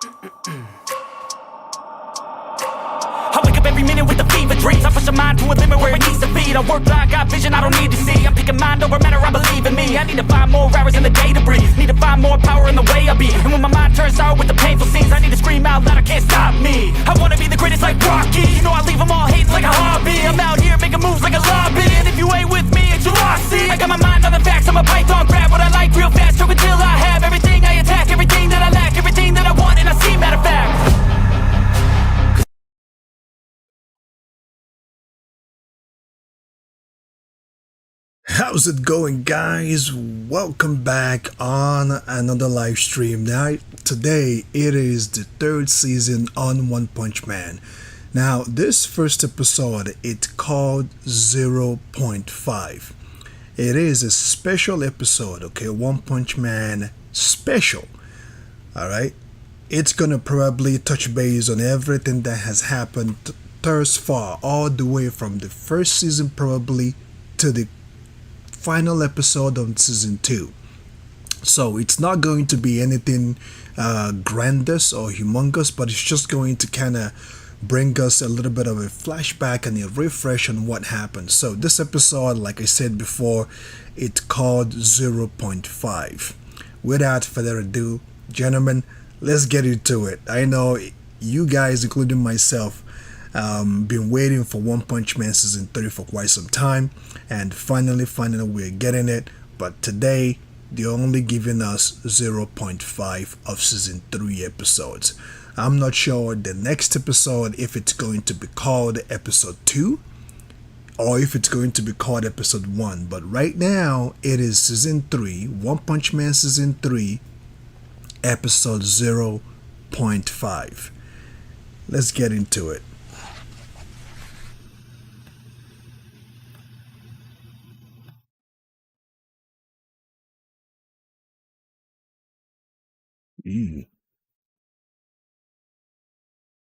I wake up every minute with the fever dreams. I push my mind to a limit where it needs to be. I work blind, got vision I don't need to see. I'm picking mind over matter, I believe in me. I need to find more hours in the day to breathe. Need to find more power in the way I be. And when my mind turns sour with the painful scenes, I need to scream out loud, I can't stop me. I wanna be the greatest like Rocky. You know I leave them all hating like a hobby. I'm out here making moves like a lobby. And if you ain't with me, it's your loss, see. I got my mind on the facts, I'm a python, grab what I like real fast. Choke until I have everything I attack, everything that I lack, everything that I want and I see, matter of fact. How's it going, guys? Welcome back on another live stream. Now, today it is the third season on One Punch Man. Now, this first episode, it's called 0.5. It is a special episode, okay? One Punch Man special. Alright? It's gonna probably touch base on everything that has happened thus far, all the way from the first season, probably, to the final episode of season 2. So it's not going to be anything grandiose or humongous, but it's just going to kind of bring us a little bit of a flashback and a refresh on what happened. So this episode, like I said before, it's called 0.5. Without further ado, gentlemen, let's get into it. I know you guys, including myself, been waiting for One Punch Man season 3 for quite some time, and finally we're getting it. But today they're only giving us 0.5 of season 3 episodes. I'm not sure the next episode if it's going to be called episode 2 or if it's going to be called episode 1, but right now it is season 3, One Punch Man season 3, episode 0.5. Let's get into it.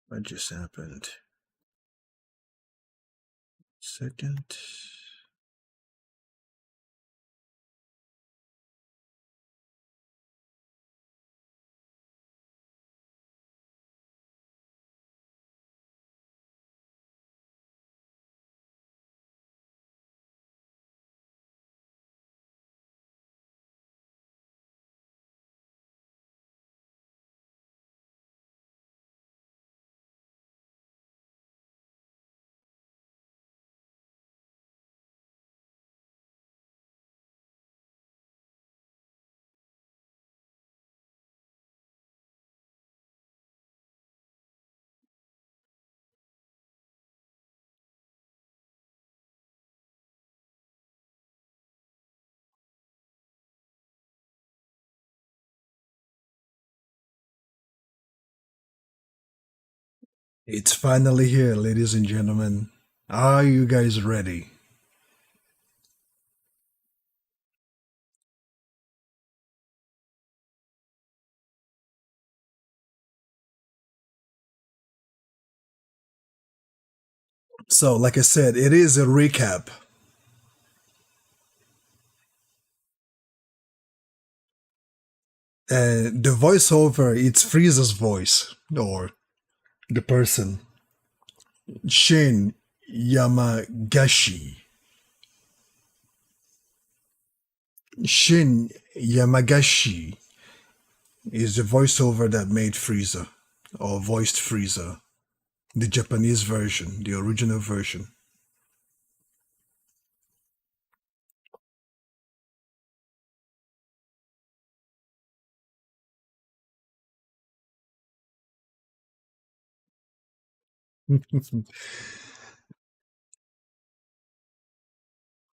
What just happened? Second. It's finally here, ladies and gentlemen. Are you guys ready? So, like I said, it is a recap. The voiceover, it's Frieza's voice, or the person. Shin Yamagashi. Shin Yamagashi is the voiceover that made Frieza, or voiced Frieza. The Japanese version, the original version.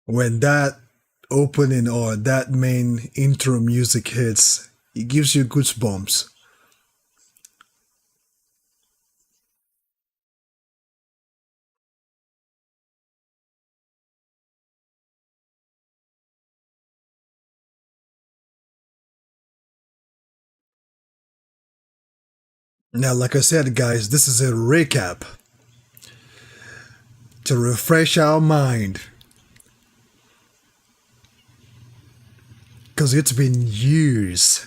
When that opening or that main intro music hits, it gives you goosebumps. Now, like I said, guys, this is a recap to refresh our mind. Because it's been years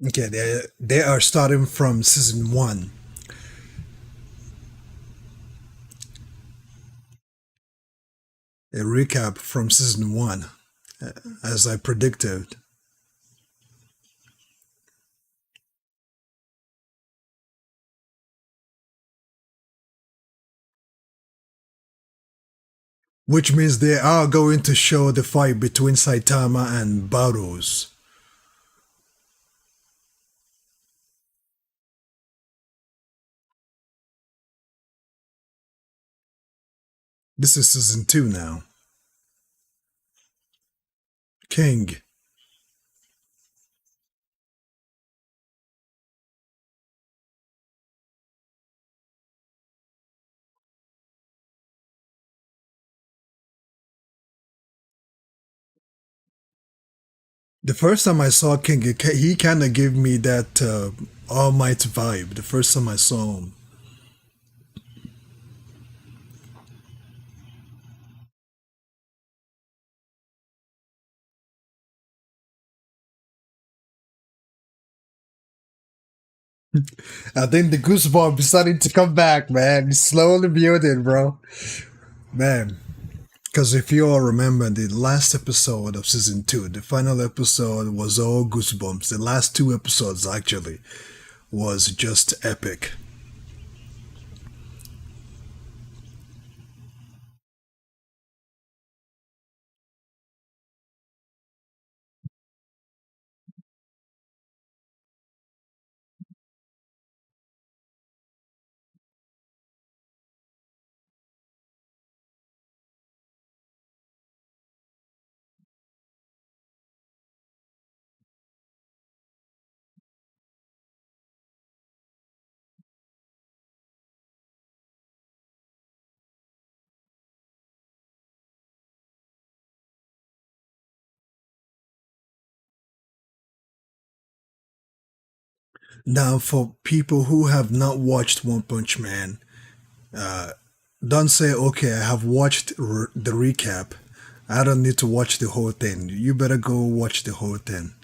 Okay, they are starting from season one. A recap from season one, as I predicted. Which means they are going to show the fight between Saitama and Baros. This is season two now. King. The first time I saw King, he kind of gave me that All Might vibe. The first time I saw him. I think the goosebumps is starting to come back, man. It's slowly building, bro. Man. Because if you all remember the last episode of season two, the final episode was all goosebumps. The last two episodes actually was just epic. Now, for people who have not watched One Punch Man, don't say, okay, I have watched the recap. I don't need to watch the whole thing. You better go watch the whole thing.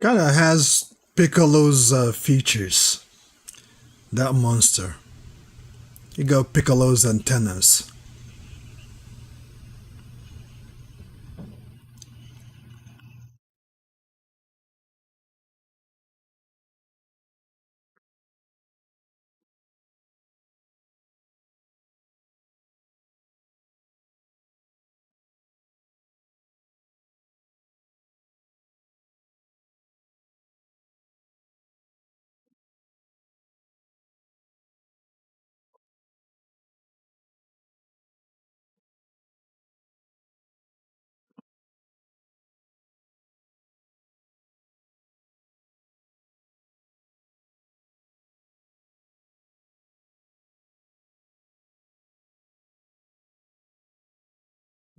Kind of has Piccolo's features. That monster. You got Piccolo's antennas.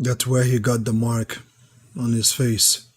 That's where he got the mark on his face.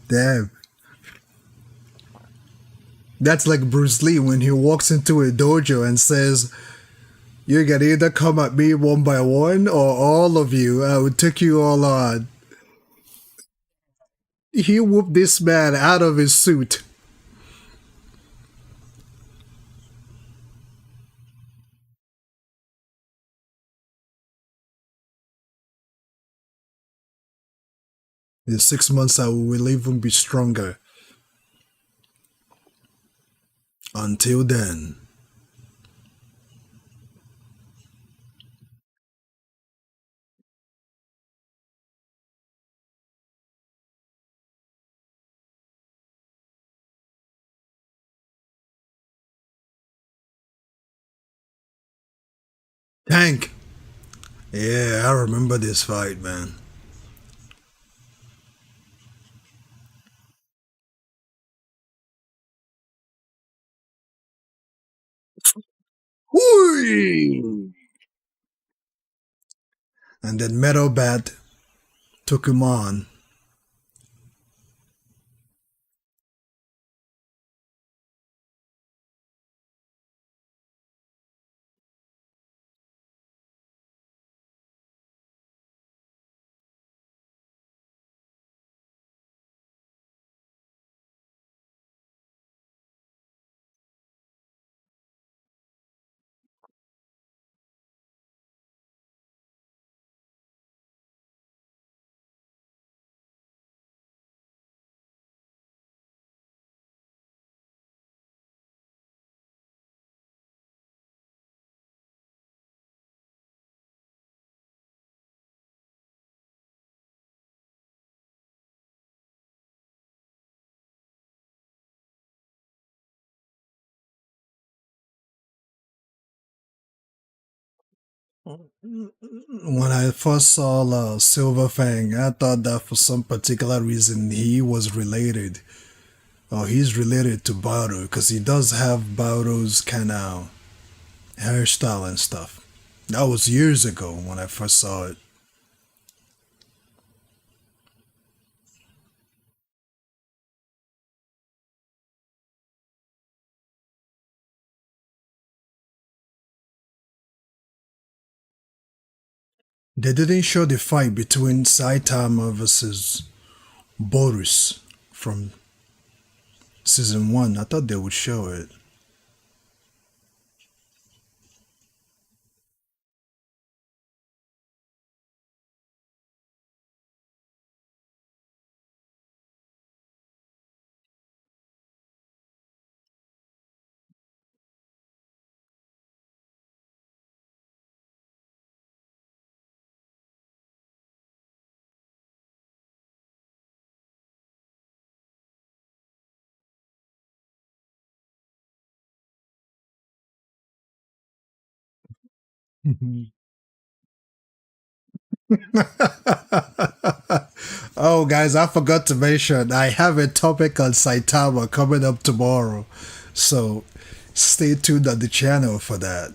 Damn. That's like Bruce Lee when he walks into a dojo and says, "You can either come at me one by one or all of you. I will take you all on." He whooped this man out of his suit. In 6 months, I will even be stronger. Until then. Tank! Yeah, I remember this fight, man. Whee! And then Metal Bat took him on. When I first saw Silver Fang, I thought that for some particular reason he was related, or he's related to Baoru, because he does have Baoru's kind of hairstyle and stuff. That was years ago when I first saw it. They didn't show the fight between Saitama versus Boris from season 1. I thought they would show it. Oh, guys, I forgot to mention I have a topic on Saitama coming up tomorrow. So stay tuned on the channel for that.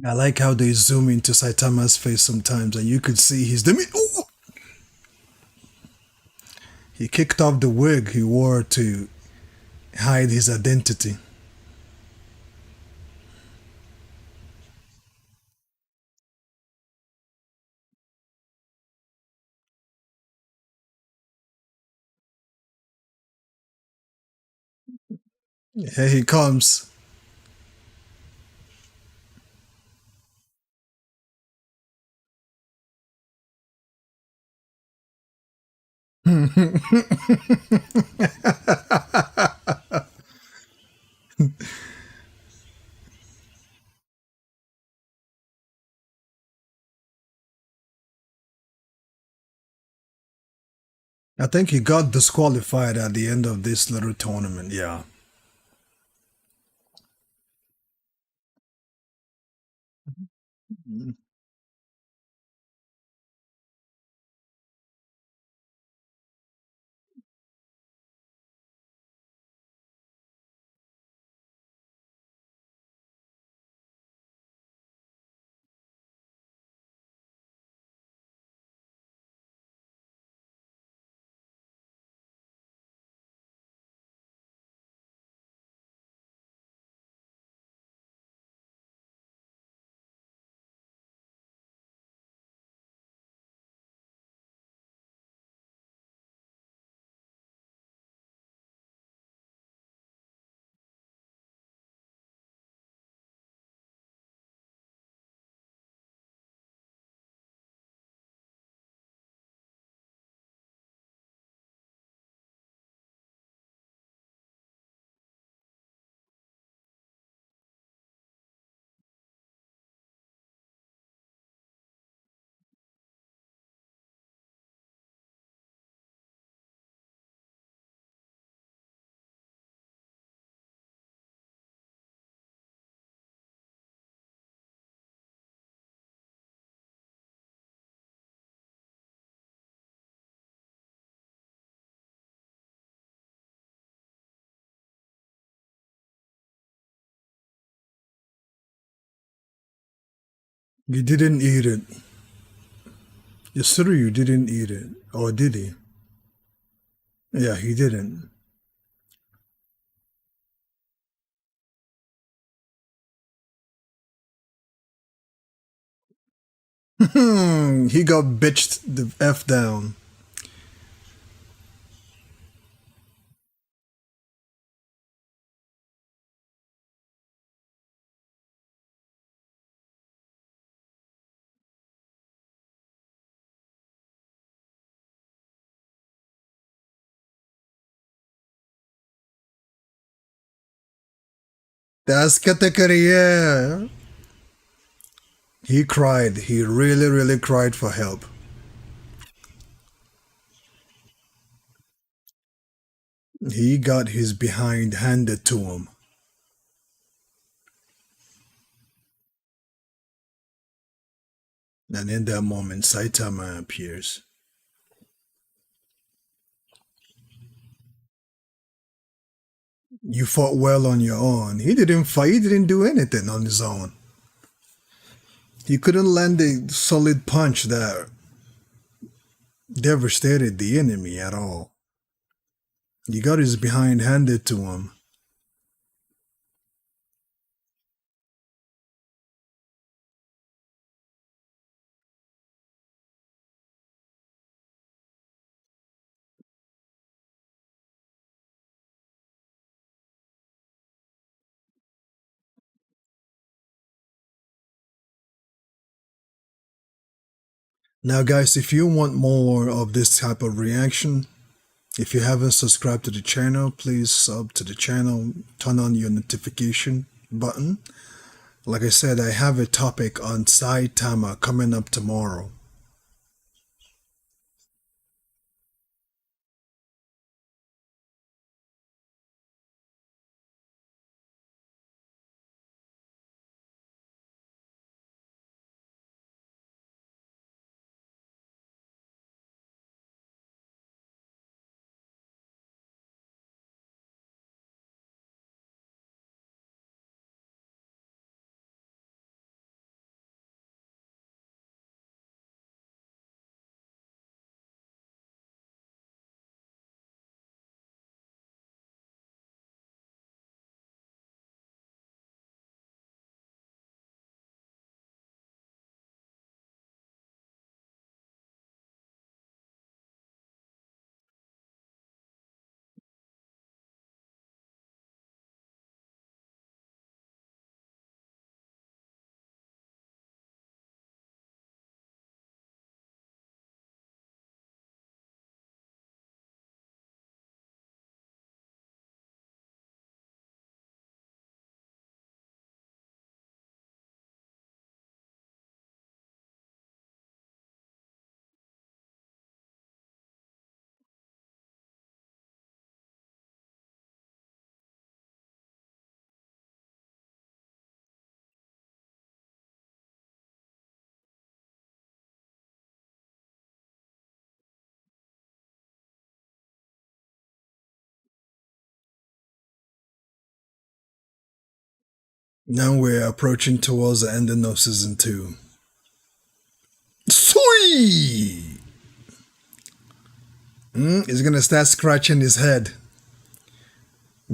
I like how they zoom into Saitama's face sometimes and you could see he's the. Ooh! He kicked off the wig he wore to hide his identity. Here he comes. I think he got disqualified at the end of this little tournament. Yeah. You didn't eat it. It's true you didn't eat it. Or did he? Yeah, he didn't. He got bitched the F down. That's category, yeah. He cried. He really, really cried for help. He got his behind handed to him. And in that moment, Saitama appears. You fought well on your own. He didn't fight, he didn't do anything on his own. He couldn't land a solid punch that devastated the enemy at all. He got his behind handed to him. Now, guys, if you want more of this type of reaction, if you haven't subscribed to the channel, please sub to the channel, turn on your notification button. Like I said, I have a topic on Saitama coming up tomorrow. Now we're approaching towards the ending of season 2. Sweet! He's gonna start scratching his head.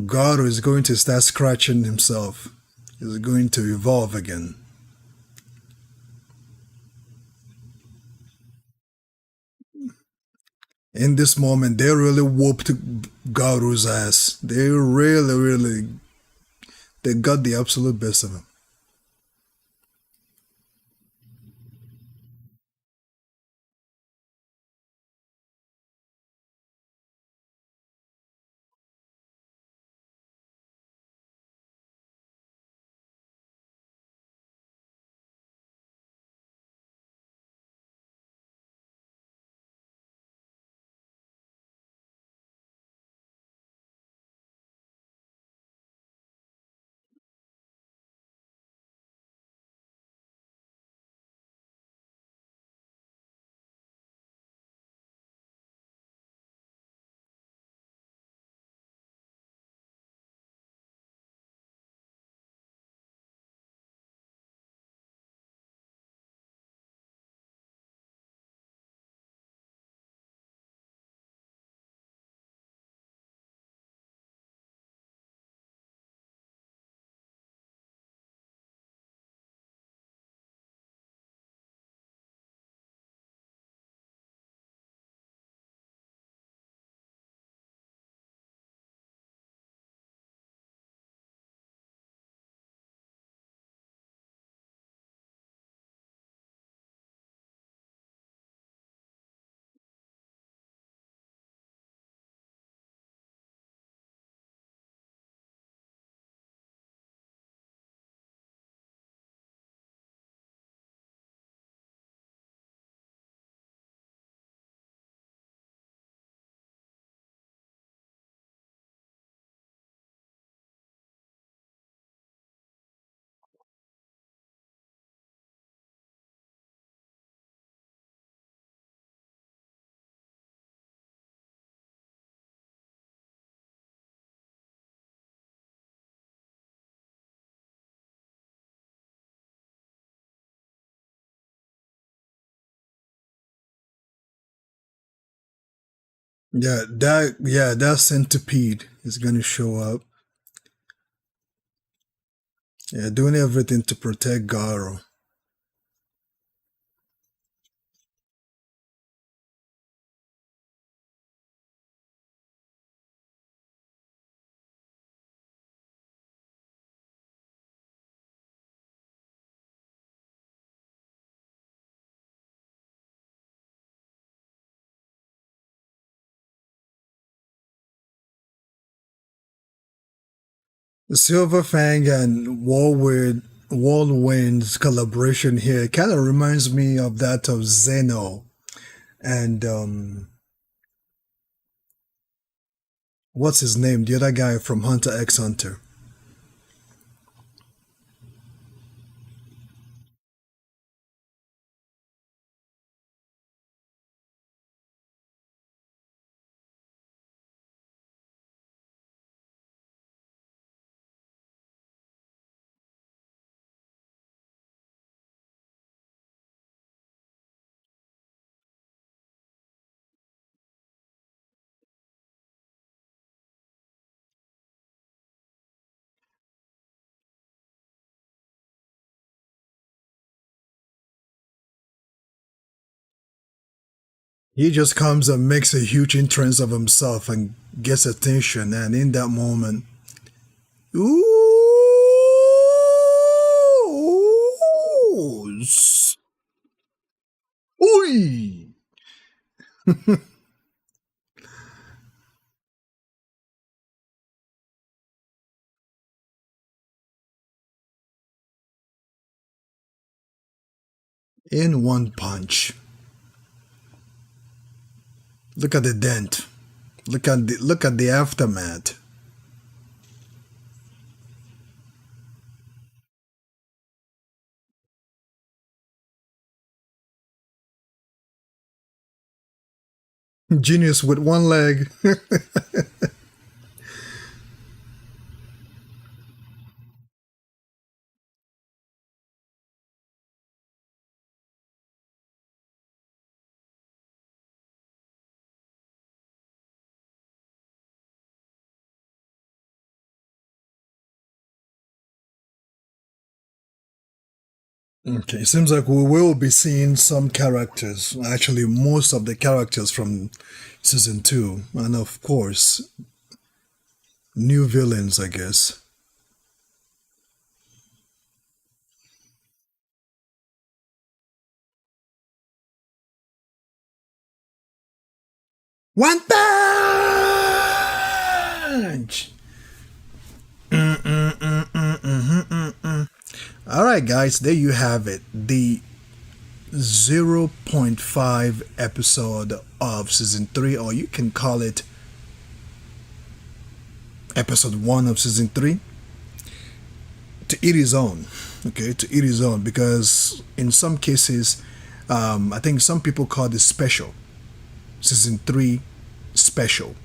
Garou is going to start scratching himself. He's going to evolve again. In this moment, they really whooped Garou's ass. They really, they got the absolute best of him. Yeah, that centipede is gonna show up. Yeah, doing everything to protect Garou. Silver Fang and Whirlwind's collaboration here kind of reminds me of that of Zeno and what's his name? The other guy from Hunter X Hunter. He just comes and makes a huge entrance of himself and gets attention, and in that moment, ooh, ooh, in one punch. Look at the dent. Look at the aftermath. Genius with one leg. Okay, seems like we will be seeing some characters, actually, most of the characters from season two, and of course, new villains, I guess. One punch! All right, guys, there you have it. The zero point 0.5 episode of season 3, or you can call it episode 1 of season 3, to eat his own. Okay, to eat his own, because in some cases, I think some people call this special, season 3 special,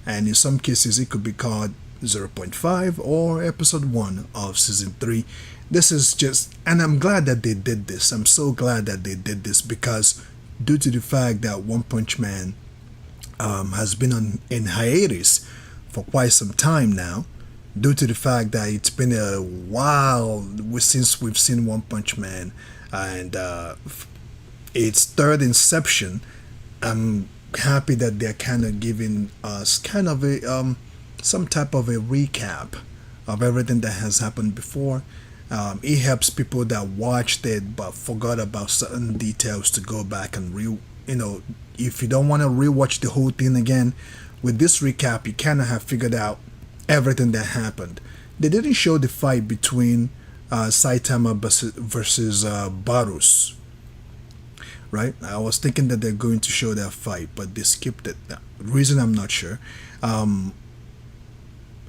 and in some cases it could be called zero point 0.5 or episode 1 of season 3. This is just, and I'm glad that they did this. I'm so glad that they did this, because due to the fact that One Punch Man has been in hiatus for quite some time now, due to the fact that it's been a while since we've seen One Punch Man, and its third inception. I'm happy that they're kind of giving us kind of a some type of a recap of everything that has happened before. It helps people that watched it but forgot about certain details to go back and if you don't want to rewatch the whole thing again, with this recap, you kind of have figured out everything that happened. They didn't show the fight between Saitama versus Barus, right? I was thinking that they're going to show that fight, but they skipped it. The reason I'm not sure.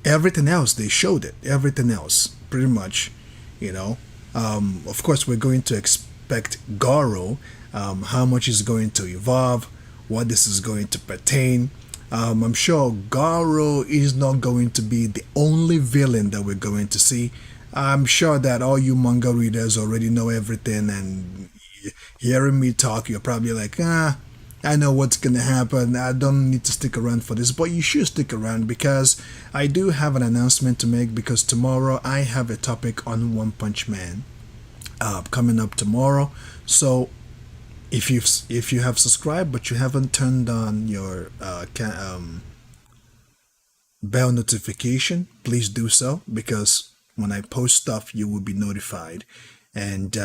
Everything else they showed it. Everything else, pretty much, you know. Of course, we're going to expect Garo, how much is going to evolve, what this is going to pertain. I'm sure Garo is not going to be the only villain that we're going to see. I'm sure that all you manga readers already know everything, and hearing me talk, you're probably like, I know what's gonna happen. I don't need to stick around for this, but you should stick around, because I do have an announcement to make, because tomorrow I have a topic on One Punch Man coming up tomorrow. So if you have subscribed but you haven't turned on your bell notification, please do so, because when I post stuff, you will be notified. And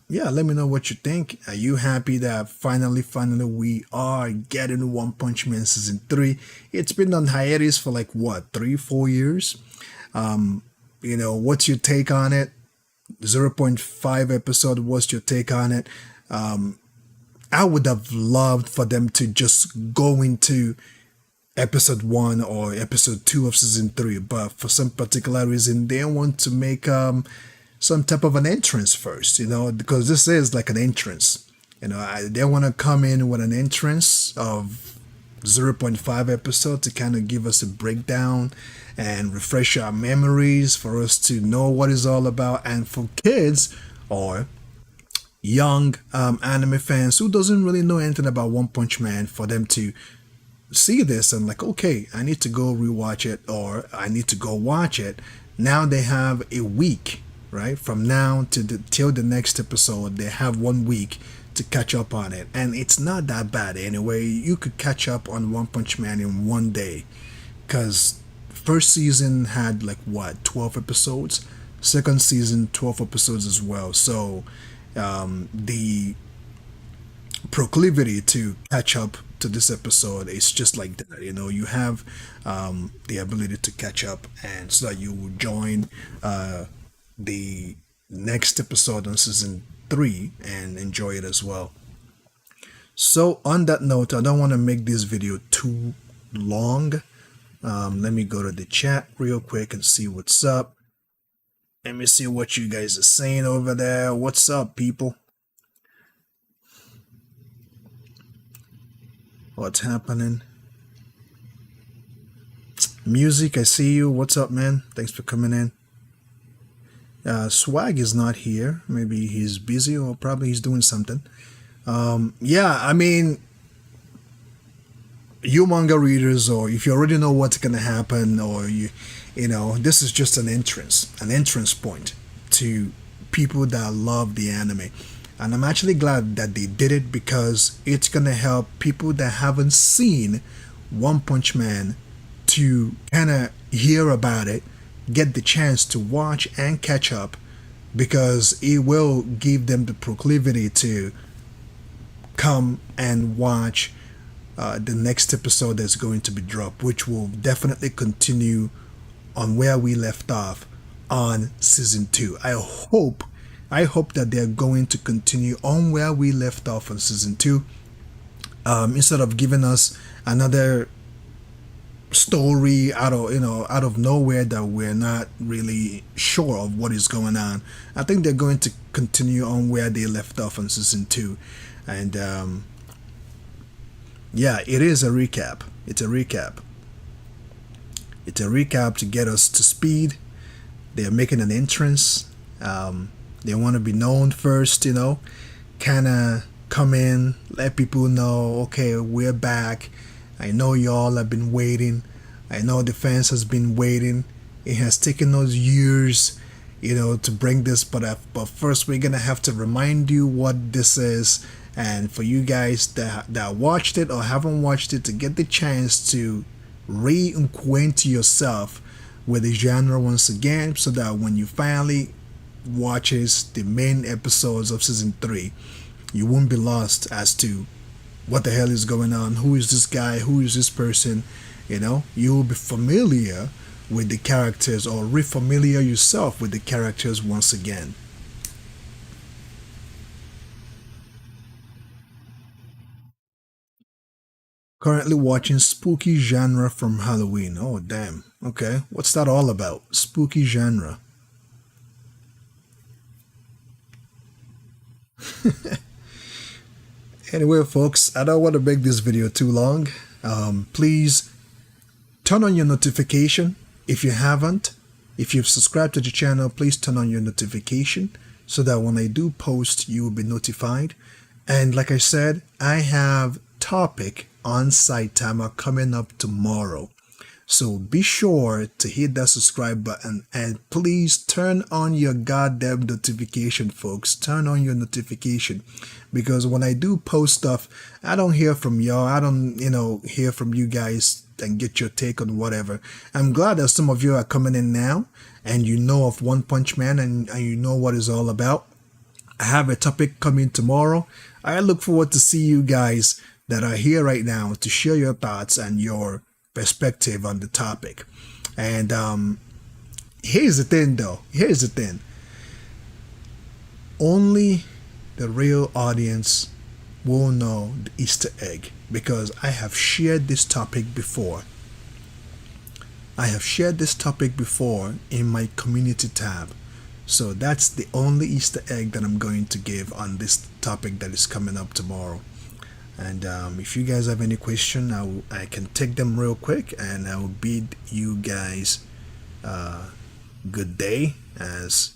yeah, let me know what you think. Are you happy that finally we are getting One Punch Man season 3? It's been on hiatus for like what, 3-4 years? What's your take on it? zero point 0.5 episode, what's your take on it? I would have loved for them to just go into episode 1 or episode 2 of season 3, but for some particular reason they want to make some type of an entrance first, because this is like an entrance. They want to come in with an entrance of zero point 0.5 episode to kind of give us a breakdown and refresh our memories, for us to know what it's all about, and for kids or young anime fans who doesn't really know anything about One Punch Man, for them to see this and like, okay, I need to go rewatch it, or I need to go watch it. Now they have a week, right? From now to till the next episode, they have 1 week to catch up on it, and it's not that bad anyway. You could catch up on One Punch Man in 1 day, because first season had like what, 12 episodes, second season 12 episodes as well. So the proclivity to catch up to this episode is just like that. You have the ability to catch up, and so that you will join the next episode on season 3 and enjoy it as well. So on that note, I don't want to make this video too long. Let me go to the chat real quick and see what's up. Let me see what you guys are saying over there. What's up, people? What's happening? Music, I see you. What's up, man? Thanks for coming in. Swag is not here. Maybe he's busy, or probably he's doing something. Yeah, I mean, you manga readers, or if you already know what's gonna happen, or this is just an entrance point to people that love the anime. And I'm actually glad that they did it because it's gonna help people that haven't seen One Punch Man to kind of hear about it, get the chance to watch and catch up, because it will give them the proclivity to come and watch the next episode that's going to be dropped, which will definitely continue on where we left off on season 2. I hope that they're going to continue on where we left off on season 2, instead of giving us another story out of nowhere that we're not really sure of what is going on. I think they're going to continue on where they left off on season 2. And yeah, it is a recap. It's a recap to get us to speed. They're making an entrance. They want to be known first, kind of come in, let people know, okay, we're back. I know y'all have been waiting. I know the fans has been waiting. It has taken us years, to bring this, but first we're gonna have to remind you what this is, and for you guys that watched it or haven't watched it, to get the chance to reacquaint yourself with the genre once again, so that when you finally watches the main episodes of season 3, you won't be lost as to what the hell is going on, who is this guy, who is this person. You will be familiar with the characters, or refamiliar yourself with the characters once again. Currently watching spooky genre from Halloween. Oh damn, okay, what's that all about? Spooky genre. Anyway, folks, I don't want to make this video too long. Please turn on your notification if you haven't. If you've subscribed to the channel, please turn on your notification so that when I do post, you will be notified. And like I said, I have topic on Saitama coming up tomorrow. So be sure to hit that subscribe button, and please turn on your goddamn notification, folks. Turn on your notification, because when I do post stuff, I don't hear from y'all. I don't, hear from you guys and get your take on whatever. I'm glad that some of you are coming in now and you know of One Punch Man, and you know what it's all about. I have a topic coming tomorrow. I look forward to see you guys that are here right now to share your thoughts and your perspective on the topic. And here's the thing though. Here's the thing. Only the real audience will know the Easter egg, because I have shared this topic before. I have shared this topic before in my community tab. So that's the only Easter egg that I'm going to give on this topic that is coming up tomorrow. And if you guys have any question, I can take them real quick, and I will bid you guys good day, as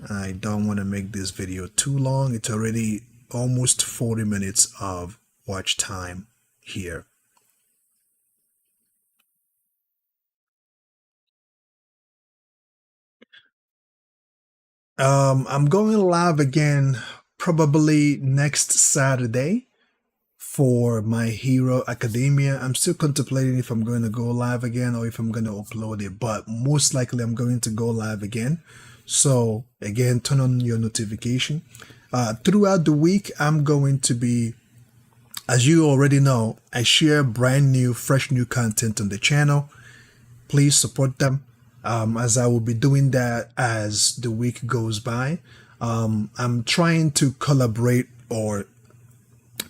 I don't want to make this video too long. It's already almost 40 minutes of watch time here. I'm going live again probably next Saturday for My Hero Academia. I'm still contemplating if I'm going to go live again or if I'm going to upload it, but most likely I'm going to go live again. So again, turn on your notification. Throughout the week, I'm going to be, as you already know, I share brand new, fresh new content on the channel. Please support them, as I will be doing that as the week goes by. I'm trying to collaborate or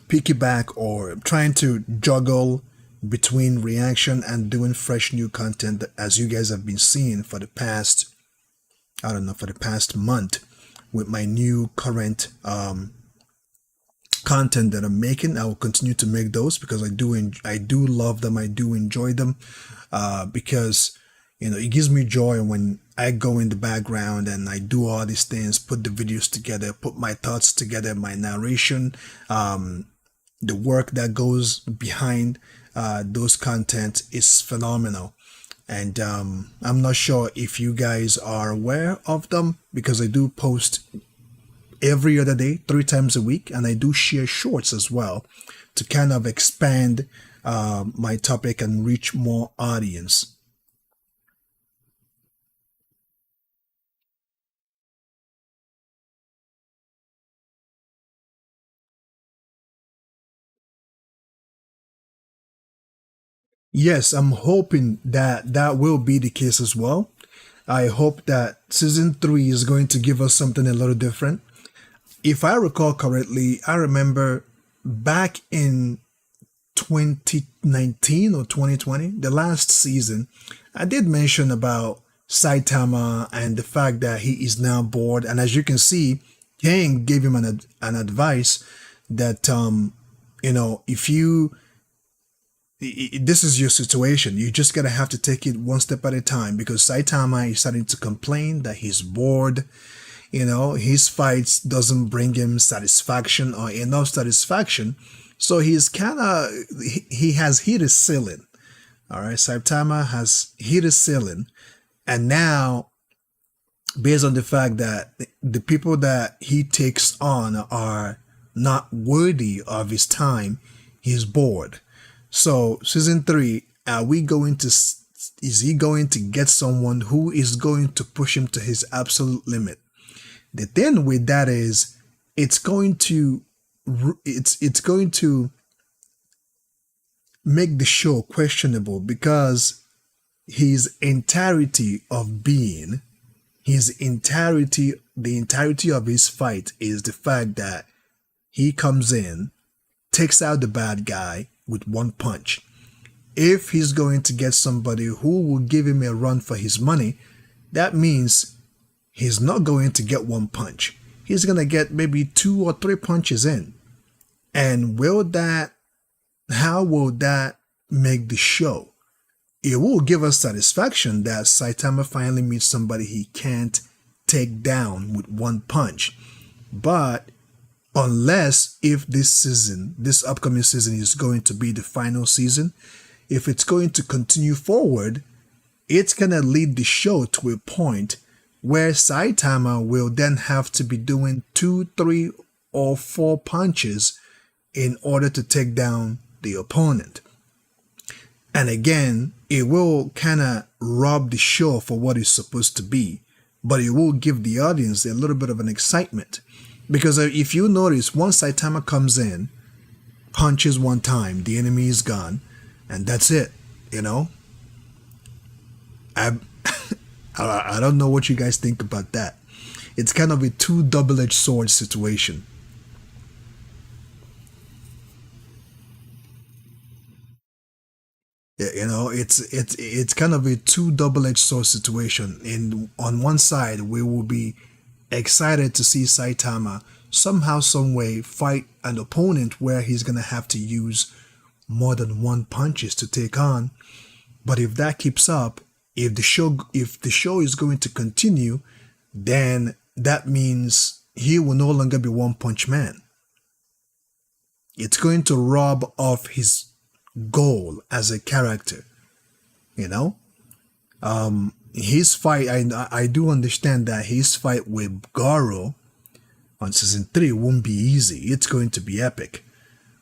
piggyback, or trying to juggle between reaction and doing fresh new content, as you guys have been seeing for the past, I don't know, for the past month, with my new current content that I'm making. I will continue to make those because I do love them. I do enjoy them, because it gives me joy when I go in the background and I do all these things, put the videos together, put my thoughts together, my narration, the work that goes behind those content is phenomenal. And I'm not sure if you guys are aware of them because I do post every other day, 3 times a week, and I do share shorts as well to kind of expand my topic and reach more audience. Yes, I'm hoping that that will be the case as well. I hope that season 3 is going to give us something a little different. If I recall correctly, I remember back in 2019 or 2020, the last season, I did mention about Saitama and the fact that he is now bored. And as you can see, Yang gave him an advice that, if you this is your situation. You just gotta have to take it one step at a time because Saitama is starting to complain that he's bored. His fights doesn't bring him satisfaction or enough satisfaction. So he's kind of, he has hit his ceiling. All right. Saitama has hit his ceiling. And now, based on the fact that the people that he takes on are not worthy of his time, he's bored. So season 3, is he going to get someone who is going to push him to his absolute limit? The thing with that is it's going to make the show questionable because his entirety of being, the entirety of his fight is the fact that he comes in, takes out the bad guy with one punch. If he's going to get somebody who will give him a run for his money, that means he's not going to get one punch. He's going to get maybe 2 or 3 punches in. And how will that make the show? It will give us satisfaction that Saitama finally meets somebody he can't take down with one punch. But unless if this upcoming season is going to be the final season, if it's going to continue forward, it's going to lead the show to a point where Saitama will then have to be doing 2, 3, or 4 punches in order to take down the opponent. And again, it will kind of rob the show for what it's supposed to be, but it will give the audience a little bit of an excitement. Because if you notice, once Saitama comes in, punches one time, the enemy is gone, and that's it. I I don't know what you guys think about that. It's kind of a two double-edged sword situation. It's kind of a two double-edged sword situation. And on one side, we will be excited to see Saitama somehow, some way fight an opponent where he's gonna have to use more than one punches to take on. But if that keeps up, if the show is going to continue, then that means he will no longer be One Punch Man. It's going to rob off his goal as a character. His fight, I do understand that his fight with Garou on season 3 won't be easy. It's going to be epic,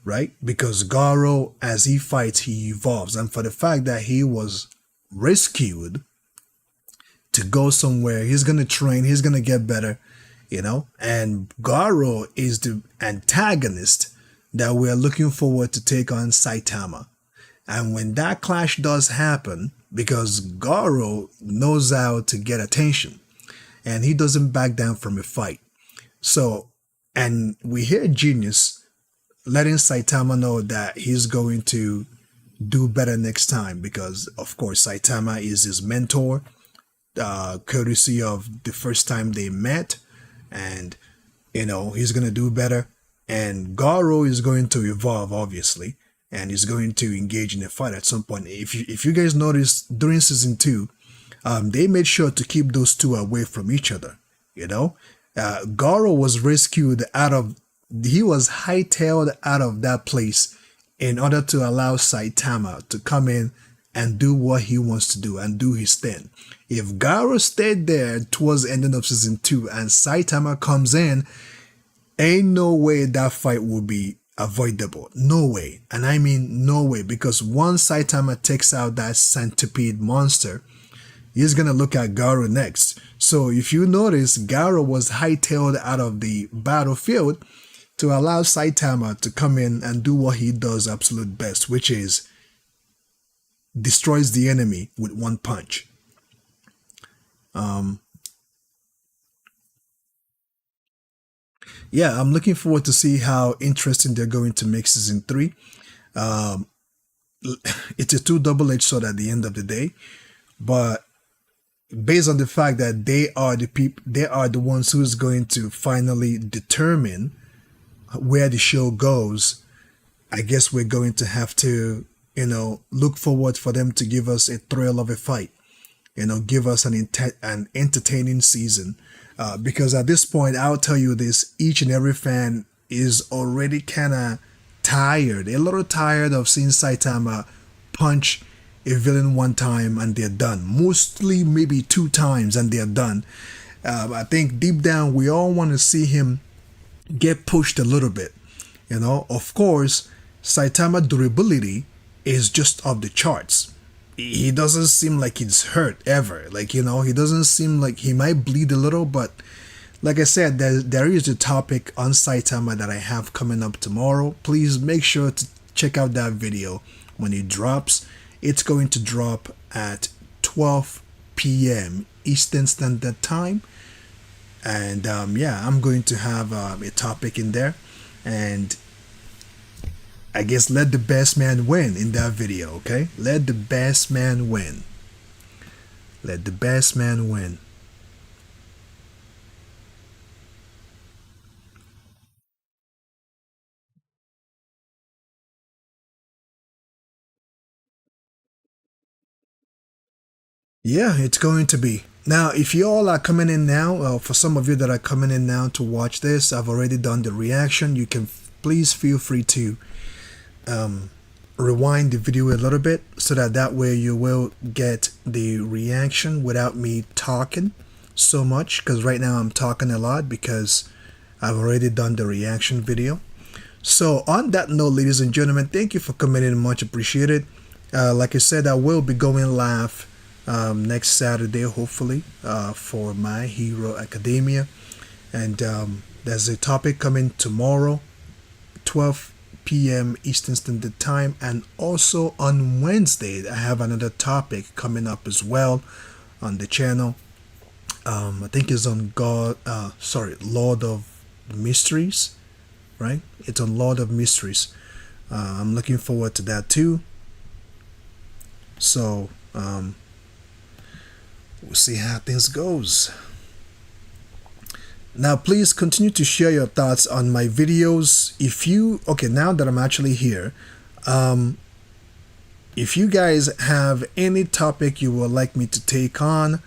right? Because Garou, as he fights, he evolves. And for the fact that he was rescued to go somewhere, he's going to train, he's going to get better, and Garou is the antagonist that we're looking forward to take on Saitama. And when that clash does happen, because Garou knows how to get attention and he doesn't back down from a fight. So, and we hear Genius letting Saitama know that he's going to do better next time because, of course, Saitama is his mentor, courtesy of the first time they met, and, he's going to do better. And Garou is going to evolve, obviously, and he's going to engage in a fight at some point. If you guys notice, during season 2, they made sure to keep those two away from each other, Garou was rescued he was hightailed out of that place in order to allow Saitama to come in and do what he wants to do and do his thing. If Garou stayed there towards the ending of season 2 and Saitama comes in, ain't no way that fight will be avoidable. No way. And I mean no way, because once Saitama takes out that centipede monster, he's gonna look at Garou next. So if you notice, Garou was hightailed out of the battlefield to allow Saitama to come in and do what he does absolute best, which is destroys the enemy with one punch. Yeah, I'm looking forward to see how interesting they're going to make season 3. Um, it's a two double-edged sword at the end of the day, but based on the fact that they are the people, they are the ones who's going to finally determine where the show goes. I guess we're going to have to, look forward for them to give us a thrill of a fight. Give us an entertaining season. Because at this point, I'll tell you this: each and every fan is already kind of tired, a little tired of seeing Saitama punch a villain one time and they're done. Mostly maybe 2 times and they're done. I think deep down we all want to see him get pushed a little bit. Of course, Saitama durability is just off the charts. He doesn't seem like he's hurt ever. He doesn't seem like he might bleed a little, but like I said, there is a topic on Saitama that I have coming up tomorrow. Please make sure to check out that video when it drops. It's going to drop at 12 p.m. Eastern Standard Time. And yeah, I'm going to have a topic in there. And I guess let the best man win in that video, okay? Let the best man win. Let the best man win. Yeah, it's going to be. Now, if you all are coming in now, for some of you that are coming in now to watch this, I've already done the reaction. You can please feel free to rewind the video a little bit so that way you will get the reaction without me talking so much, because right now I'm talking a lot because I've already done the reaction video. So on that note, ladies and gentlemen, thank you for coming in, much appreciated. Like I said, I will be going live next Saturday, hopefully, for My Hero Academia. And there's a topic coming tomorrow, 12 p.m. Eastern Standard Time. And also on Wednesday, I have another topic coming up as well on the channel. I think it's on Lord of Mysteries, right? It's on Lord of Mysteries. I'm looking forward to that too. So, we'll see how things goes. Now, please continue to share your thoughts on my videos. Now that I'm actually here, if you guys have any topic you would like me to take on,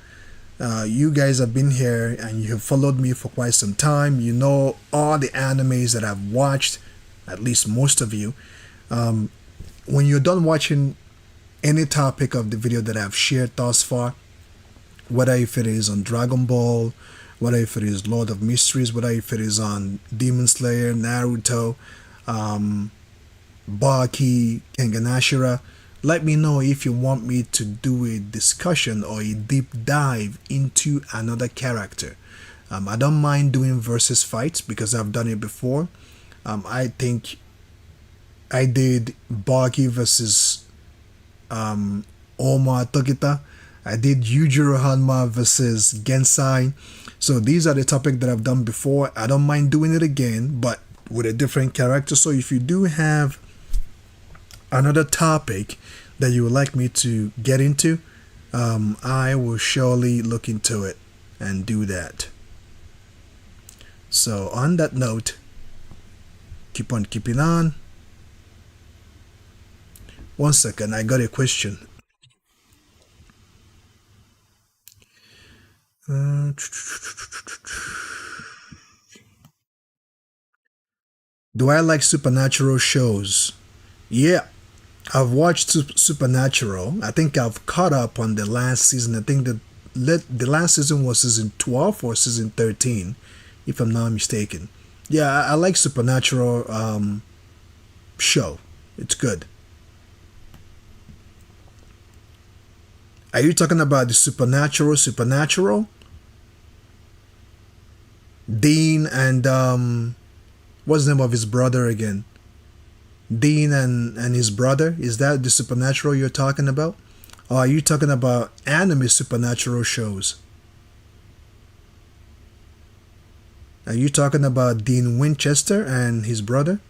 you guys have been here and you have followed me for quite some time. You know all the animes that I've watched, at least most of you. When you're done watching any topic of the video that I've shared thus far, whether if it is on Dragon Ball, whether if it is Lord of Mysteries, whether if it is on Demon Slayer, Naruto, Baki, Kengan Ashura, let me know if you want me to do a discussion or a deep dive into another character. I don't mind doing versus fights because I've done it before. I think I did Baki versus Omar Togita. I did Yujiro Hanma versus Gensai. So these are the topics that I've done before. I don't mind doing it again, but with a different character. So if you do have another topic that you would like me to get into, I will surely look into it and do that. So on that note, keep on keeping on. One second, I got a question. Do I like supernatural shows? Yeah, I've watched Supernatural. I think I've caught up on the last season. I think the last season was season 12 or season 13, if I'm not mistaken. Yeah, I like Supernatural show. It's good. Are you talking about the Supernatural? Dean and what's the name of his brother again? Dean and his brother? Is that the Supernatural you're talking about? Or are you talking about anime supernatural shows? Are you talking about Dean Winchester and his brother?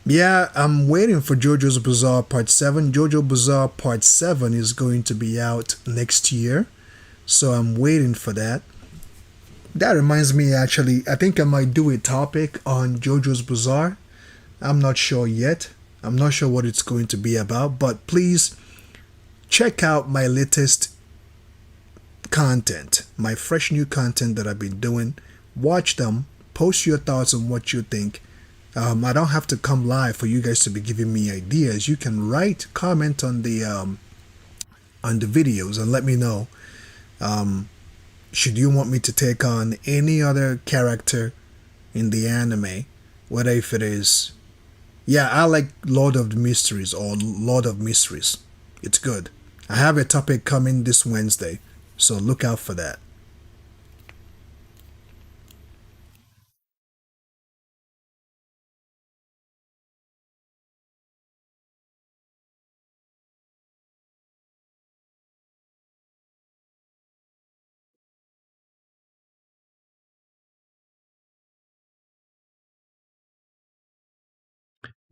Yeah, I'm waiting for JoJo's Bizarre Part 7. JoJo Bizarre Part 7 is going to be out next year. So I'm waiting for that. That reminds me, actually, I think I might do a topic on JoJo's Bizarre. I'm not sure yet. I'm not sure what it's going to be about, but please check out my latest content, my fresh new content that I've been doing. Watch them, post your thoughts on what you think. I don't have to come live for you guys to be giving me ideas. You can comment on the videos and let me know. Should you want me to take on any other character in the anime, whether if it is, yeah, I like Lord of the Mysteries or Lord of Mysteries. It's good. I have a topic coming this Wednesday, so look out for that.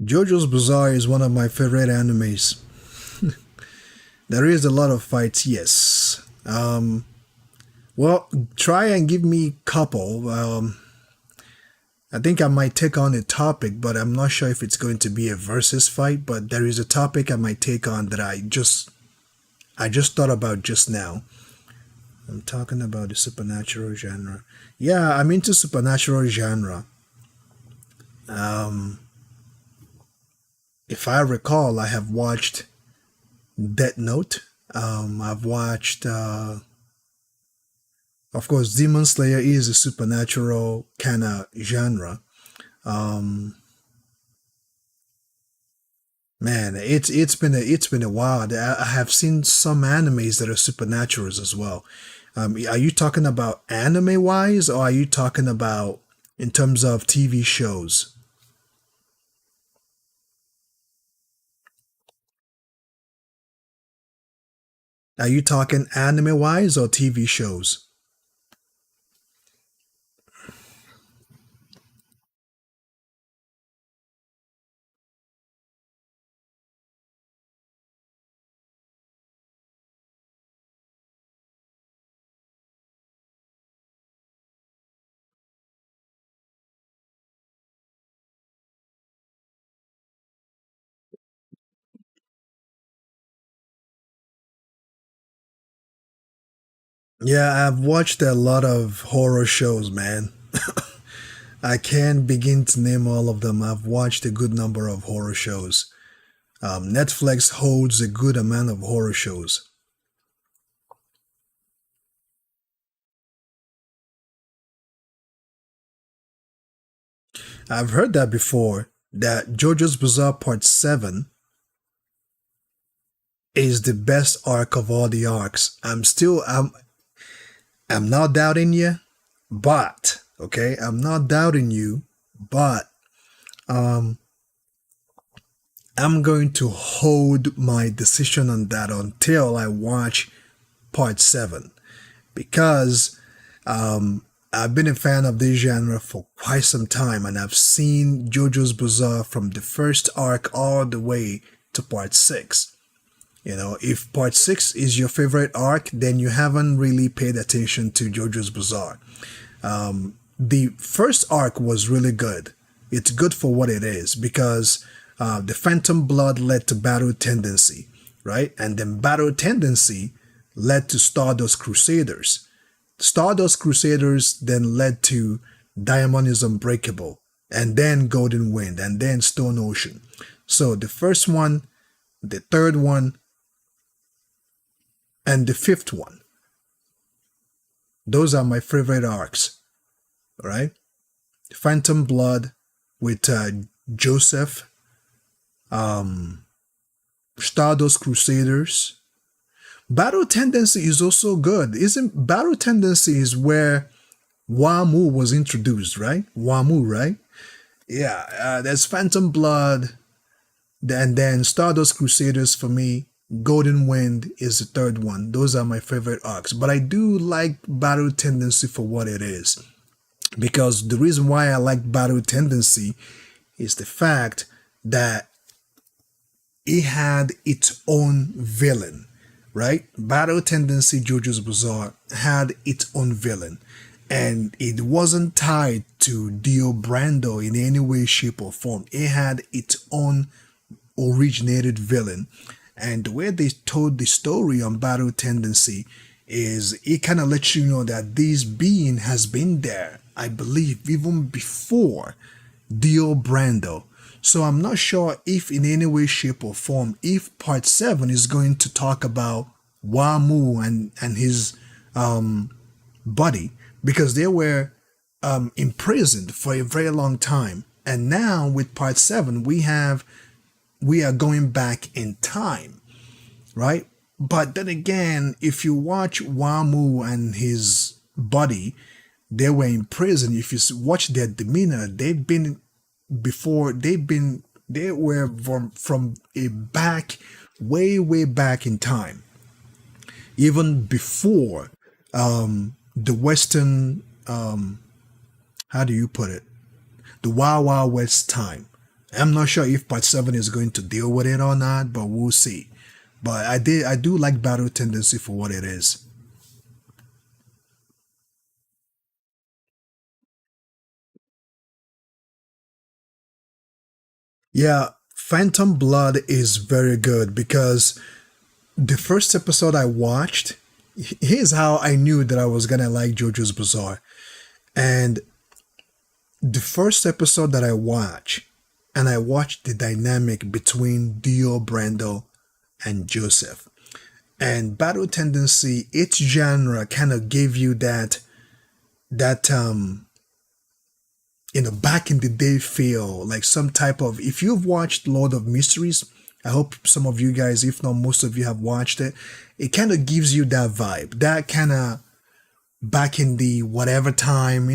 JoJo's Bizarre is one of my favorite animes. There is a lot of fights, yes. Well, try and give me couple. I think I might take on a topic, but I'm not sure if it's going to be a versus fight. But there is a topic I might take on that I just thought about just now. I'm talking about the supernatural genre. Yeah, I'm into supernatural genre. If I recall, I have watched Death Note. I've watched, of course, Demon Slayer is a supernatural kind of genre. Man, it's been a while. I have seen some animes that are supernaturals as well. Are you talking about anime wise, or are you talking about in terms of TV shows? Are you talking anime wise or TV shows? Yeah, I've watched a lot of horror shows, man. I can't begin to name all of them. I've watched a good number of horror shows. Netflix holds a good amount of horror shows. I've heard that before, that JoJo's Bizarre Part 7 is the best arc of all the arcs. I'm not doubting you, but okay, I'm not doubting you, but um I'm going to hold my decision on that until I watch part 7 because I've been a fan of this genre for quite some time and I've seen JoJo's Bizarre from the first arc all the way to part 6. You know, if part 6 is your favorite arc, then you haven't really paid attention to JoJo's Bizarre. The first arc was really good. It's good for what it is because the Phantom Blood led to Battle Tendency, right? And then Battle Tendency led to Stardust Crusaders. Stardust Crusaders then led to Diamond is Unbreakable. and then Golden Wind, and then Stone Ocean. So the first one, the third one, and the fifth one. Those are my favorite arcs, right? Phantom Blood with Joseph, Stardust Crusaders. Battle Tendency is also good. Isn't Battle Tendency is where Wamu was introduced, right? Wamu, right? Yeah, there's Phantom Blood, and then Stardust Crusaders for me. Golden Wind is the third one. Those are my favorite arcs. But I do like Battle Tendency for what it is. Because the reason why I like Battle Tendency is the fact that it had its own villain, right? Battle Tendency JoJo's Bizarre had its own villain. And it wasn't tied to Dio Brando in any way, shape, or form. It had its own originated villain. And the way they told the story on Battle Tendency is it kind of lets you know that this being has been there, I believe, even before Dio Brando. So I'm not sure if in any way, shape, or form, if part 7 is going to talk about Wamu and his buddy, because they were imprisoned for a very long time. And now with part 7, we are going back in time, right? But then again, if you watch Wamu and his buddy, they were in prison. If you watch their demeanor, they were from a back, way back in time, even before the Western, how do you put it? The Wild Wild West time. I'm not sure if part 7 is going to deal with it or not, but we'll see. But I do like Battle Tendency for what it is. Yeah, Phantom Blood is very good because the first episode I watched, here's how I knew that I was gonna like JoJo's Bizarre. And the first episode that I watched, and I watched the dynamic between Dio Brando and Joseph. And Battle Tendency, its genre kind of gave you that back in the day feel, like some type of, if you've watched Lord of Mysteries, I hope some of you guys, if not most of you, have watched it. It kind of gives you that vibe, that kind of back in the whatever time,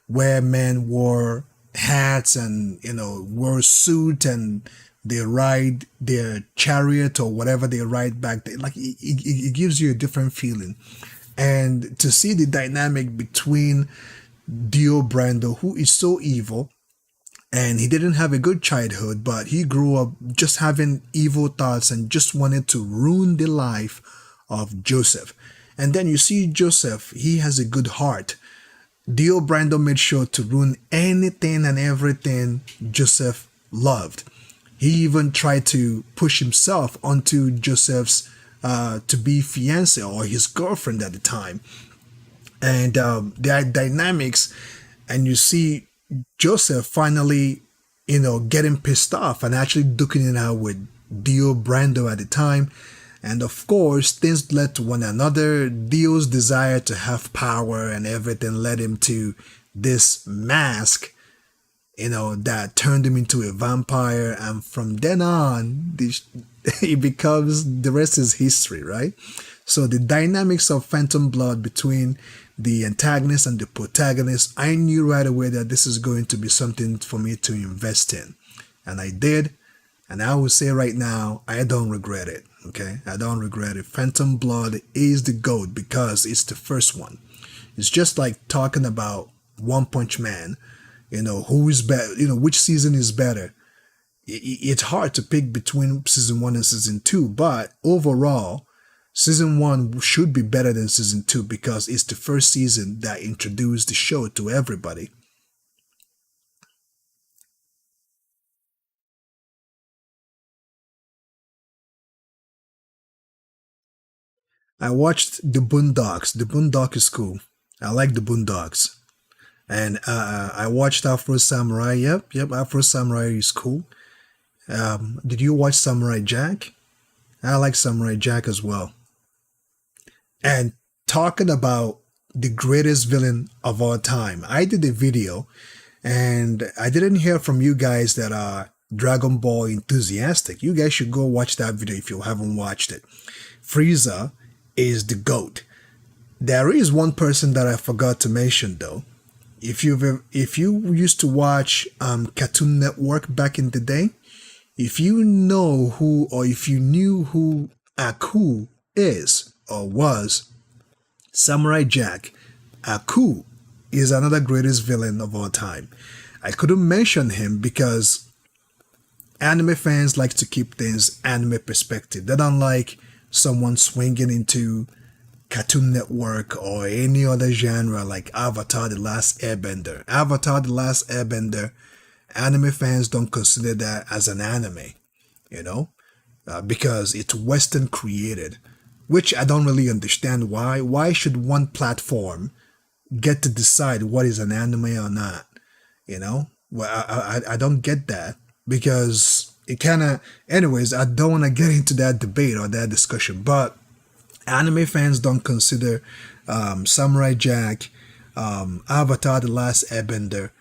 where men wore hats and, wore suit and they ride their chariot or whatever they ride back there. Like it gives you a different feeling. And to see the dynamic between Dio Brando, who is so evil, and he didn't have a good childhood, but he grew up just having evil thoughts and just wanted to ruin the life of Joseph. And then you see Joseph, he has a good heart. Dio Brando made sure to ruin anything and everything Joseph loved. He even tried to push himself onto Joseph's to be fiance or his girlfriend at the time. And their dynamics, and you see Joseph finally, getting pissed off and actually duking it out with Dio Brando at the time. And of course, things led to one another. Dio's desire to have power and everything led him to this mask, that turned him into a vampire. And from then on, it becomes, the rest is history, right? So the dynamics of Phantom Blood between the antagonist and the protagonist, I knew right away that this is going to be something for me to invest in. And I did. And I will say right now, I don't regret it. Okay? I don't regret it. Phantom Blood is the GOAT because it's the first one. It's just like talking about One Punch Man. Who is better, which season is better. It's hard to pick between season 1 and season 2, but overall, season 1 should be better than season 2 because it's the first season that introduced the show to everybody. I watched The Boondocks. The Boondock is cool. I like The Boondocks. And I watched Afro Samurai. Yep, yep. Afro Samurai is cool. Did you watch Samurai Jack? I like Samurai Jack as well. And talking about the greatest villain of all time, I did a video and I didn't hear from you guys that are Dragon Ball enthusiastic. You guys should go watch that video if you haven't watched it. Frieza is the GOAT. There is one person that I forgot to mention though. If you used to watch Cartoon Network back in the day, if you know who or if you knew who Aku is or was, Samurai Jack, Aku is another greatest villain of all time. I couldn't mention him because anime fans like to keep things anime perspective. They don't like someone swinging into Cartoon Network or any other genre like Avatar The Last Airbender. Avatar The Last Airbender, anime fans don't consider that as an anime, you know, because it's Western created, which I don't really understand why. Why should one platform get to decide what is an anime or not? You know, well, I don't get that because it kind of, anyways, I don't want to get into that debate or that discussion, but anime fans don't consider Samurai Jack, Avatar The Last Airbender.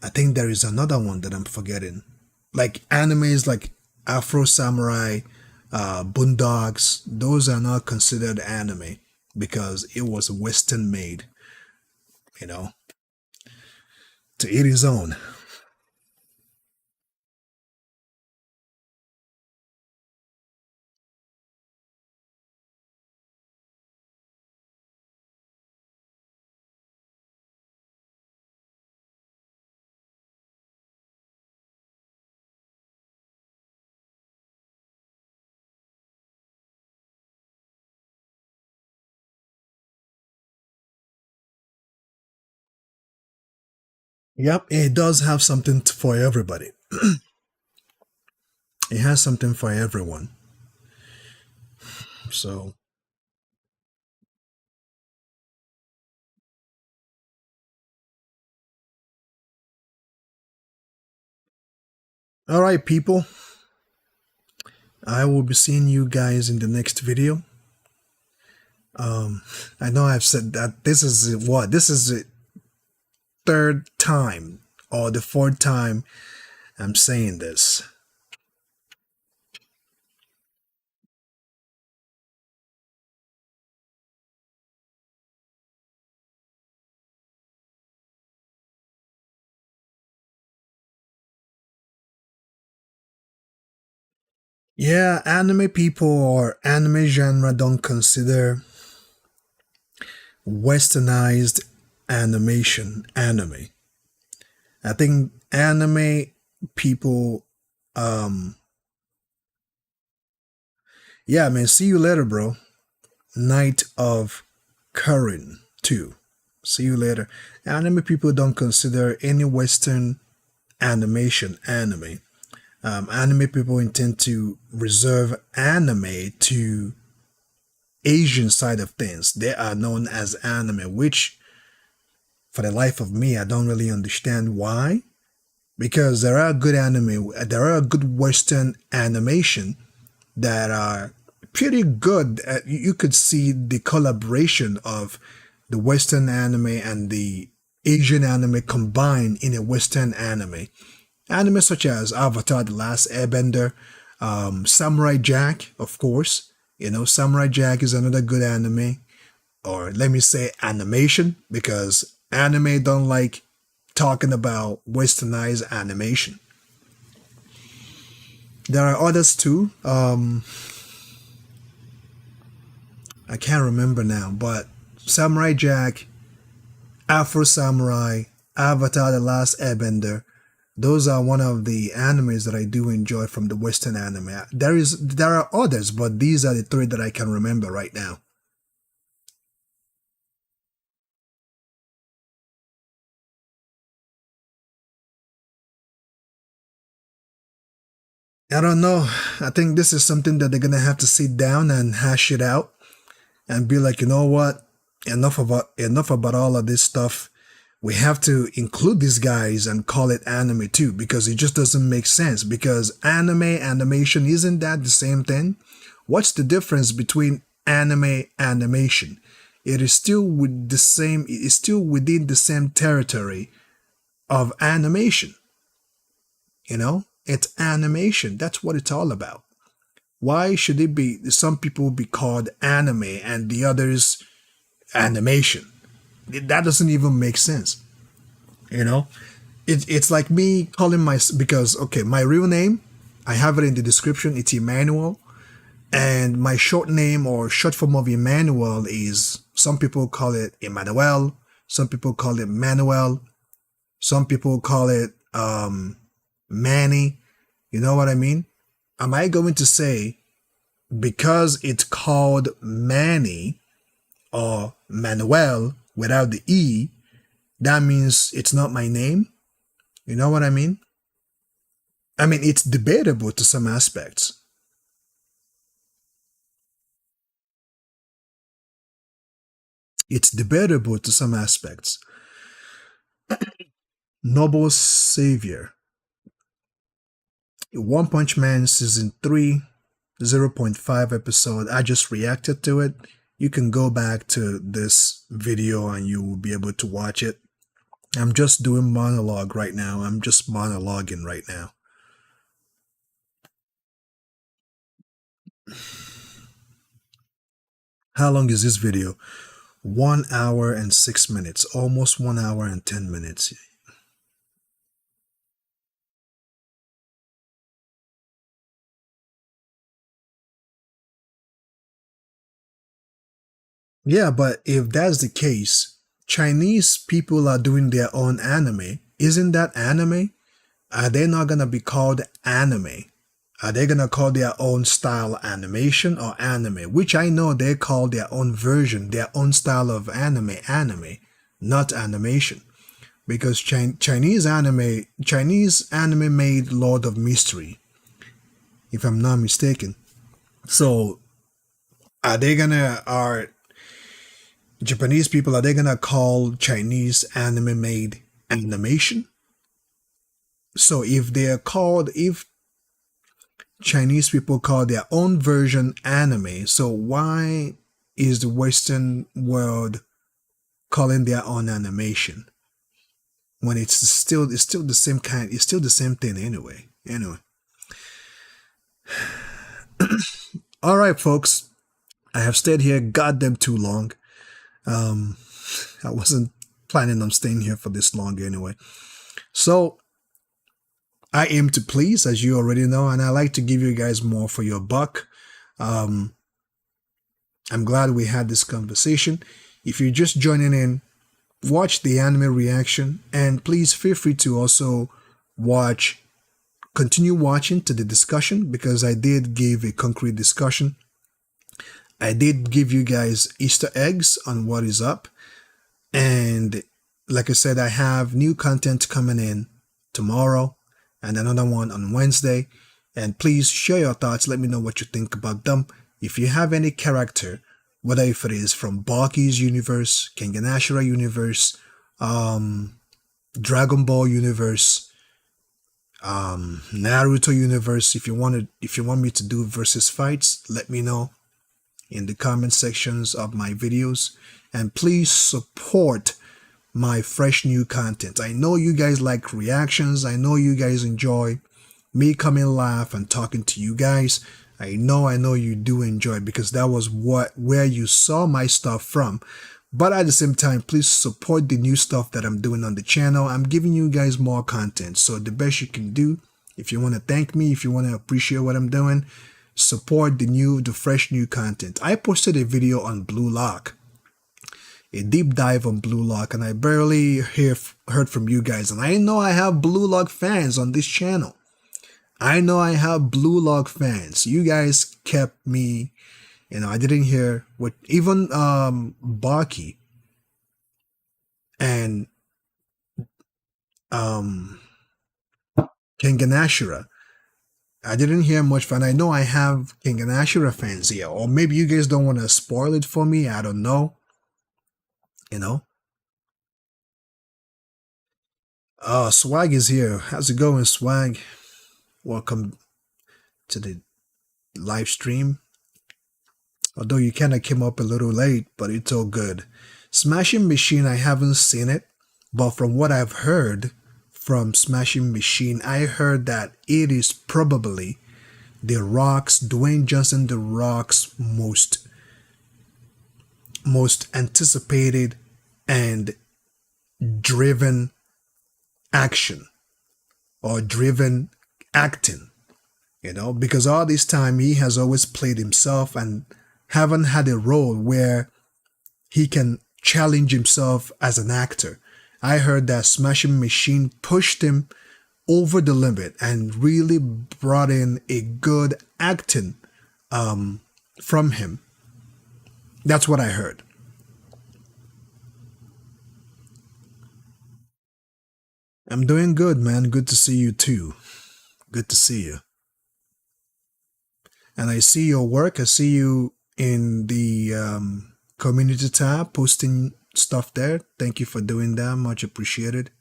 I think there is another one that I'm forgetting. Like animes like Afro Samurai, Boondocks, those are not considered anime because it was Western made, you know, to eat his own. Yep, it does have something for everybody. It has something for everyone. So, all right, people. I will be seeing you guys in the next video. I know I've said that this is what? This is the third time or the fourth time I'm saying this. Yeah, anime people or anime genre don't consider westernized animation anime. I think anime people, um, yeah, man, see you later, bro. Night of Curran 2. See you later. Anime people don't consider any Western animation anime. Anime people intend to reserve anime to Asian side of things. They are known as anime, which for the life of me, I don't really understand why. Because there are good anime, there are good Western animation that are pretty good. You could see the collaboration of the Western anime and the Asian anime combined in a Western anime. Anime such as Avatar The Last Airbender, Samurai Jack, of course. You know, Samurai Jack is another good anime, or let me say animation, because anime don't like talking about westernized animation. There are others too. I can't remember now, but Samurai Jack, Afro Samurai, Avatar The Last Airbender, those are one of the animes that I do enjoy from the Western anime. There are others, but these are the three that I can remember right now. I don't know. I think this is something that they're gonna have to sit down and hash it out and be like, you know what? Enough about all of this stuff. we have to include these guys and call it anime too, because it just doesn't make sense. Because anime, animation, isn't that the same thing? What's the difference between anime, animation? It is still with the same, it is still within the same territory of animation. You know, it's animation. That's what it's all about. Why should it be, some people be called anime and the others animation? That doesn't even make sense. You know, it's like me calling my, because okay, my real name, I have it in the description, it's Emmanuel, and my short name or short form of Emmanuel is, some people call it Emmanuel, some people call it Manuel, some people call it Manny. You know what I mean? Am I going to say, because it's called Manny or Manuel without the E, that means it's not my name? You know what I mean? I mean, it's debatable to some aspects. It's debatable to some aspects. Noble Savior. One Punch Man Season 3, 0.5 episode. I just reacted to it. You can go back to this video and you will be able to watch it. I'm just doing monologue right now. I'm just monologuing right now. How long is this video? 1 hour and 6 minutes. Almost 1 hour and 10 minutes. Yeah, but if that's the case, Chinese people are doing their own anime. Isn't that anime? Are they not gonna be called anime? Are they gonna call their own style animation or anime? Which I know they call their own version, their own style of anime, not animation. Because Chinese anime made Lord of Mystery, if I'm not mistaken. So are Japanese people, are they gonna call Chinese anime made animation? So if Chinese people call their own version anime, so why is the Western world calling their own animation? When it's still the same kind, it's still the same thing anyway. All right, folks, I have stayed here goddamn too long. I wasn't planning on staying here for this long anyway. So I aim to please, as you already know, and I like to give you guys more for your buck. I'm glad we had this conversation. If you're just joining in, watch the anime reaction, and please feel free to also continue watching to the discussion, because I did give a concrete discussion. I did give you guys Easter eggs on what is up. And like I said, I have new content coming in tomorrow and another one on Wednesday. And please share your thoughts. Let me know what you think about them. If you have any character, whether if it is from Baki's universe, Kengan Ashura universe, Dragon Ball universe, Naruto universe, if you want me to do versus fights, let me know in the comment sections of my videos. And please support my fresh new content. I know you guys like reactions. I know you guys enjoy me coming live and talking to you guys. I know you do enjoy, because that was where you saw my stuff from. But at the same time, please support the new stuff that I'm doing on the channel. I'm giving you guys more content. So the best you can do, if you want to thank me, if you want to appreciate what I'm doing, support the fresh new content. I posted a video on Blue Lock, a deep dive on Blue Lock, and I barely heard from you guys. And I know I have Blue Lock fans on this channel. I know I have Blue Lock fans. You guys kept me, I didn't hear what even Baki and Kengan Ashura, I didn't hear much fun. I know I have Kengan Ashura fans here, or maybe you guys don't want to spoil it for me. I don't know. Swag is here. How's it going, Swag? Welcome to the live stream. Although you kind of came up a little late, but it's all good. Smashing Machine, I haven't seen it, but from what I've heard from Smashing Machine, I heard that it is probably The Rock's, Dwayne Johnson, The Rock's most anticipated and driven action or driven acting, because all this time he has always played himself and haven't had a role where he can challenge himself as an actor. I heard that Smashing Machine pushed him over the limit and really brought in a good acting from him. That's what I heard. I'm doing good, man. Good to see you too. Good to see you. And I see your work. I see you in the community tab posting stuff there. Thank you for doing that. Much appreciated.